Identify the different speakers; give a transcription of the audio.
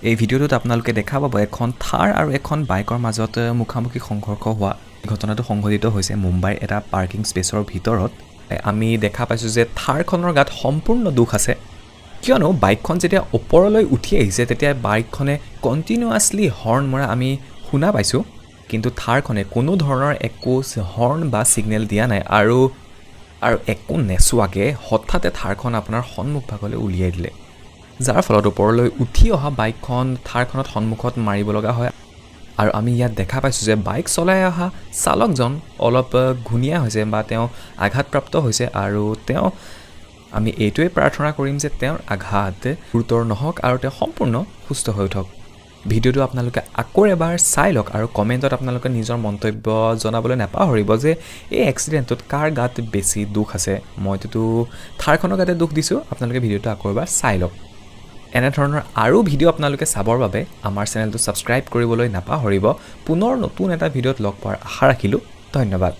Speaker 1: এই ভিডিঅ'টোত আপোনালোকে দেখা পাব এখন থাৰ আৰু এখন বাইকৰ মাজত মুখামুখি সংঘৰ্ষ হোৱা ঘটনাটো সংঘটিত হৈছে মুম্বাইৰ এটা পাৰ্কিং স্পেচৰ ভিতৰত। আমি দেখা পাইছোঁ যে থাৰখনৰ গাত সম্পূৰ্ণ দুখ আছে, কিয়নো বাইকখন যেতিয়া ওপৰলৈ উঠি আহিছে তেতিয়া বাইকখনে কণ্টিনিউৱাছলি হৰ্ণ মৰা আমি শুনা পাইছোঁ, কিন্তু থাৰখনে কোনো ধৰণৰ একো হৰ্ণ বা ছিগনেল দিয়া নাই আৰু একো নেচোৱাকৈ হঠাতে থাৰখন আপোনাৰ সন্মুখভাগলৈ উলিয়াই দিলে, যাৰ ফলত ওপৰলৈ উঠি অহা বাইকখন থাৰখনত সন্মুখত মাৰিব লগা হয়। আৰু আমি ইয়াত দেখা পাইছোঁ যে বাইক চলাই অহা চালকজন অলপ ঘূণীয়া হৈছে বা তেওঁ আঘাতপ্ৰাপ্ত হৈছে আৰু আমি এইটোৱে প্ৰাৰ্থনা কৰিম যে তেওঁৰ আঘাত গুৰুতৰ নহওক আৰু তেওঁ সম্পূৰ্ণ সুস্থ হৈ উঠক। ভিডিঅ'টো আপোনালোকে আকৌ এবাৰ চাই লওক আৰু কমেণ্টত আপোনালোকে নিজৰ মন্তব্য জনাবলৈ নাপাহৰিব যে এই এক্সিডেণ্টটোত কাৰ গাত বেছি দুখ আছে। মইতো থাৰখনৰ গাতে দুখ দিছোঁ, আপোনালোকে ভিডিঅ'টো আকৌ এবাৰ চাই লওক। এনেধৰণৰ আৰু ভিডিঅ' আপোনালোকে চাবৰ বাবে আমাৰ চেনেলটো ছাবস্ক্ৰাইব কৰিবলৈ নাপাহৰিব। পুনৰ নতুন এটা ভিডিঅ'ত লগ পোৱাৰ আশা ৰাখিলোঁ। ধন্যবাদ।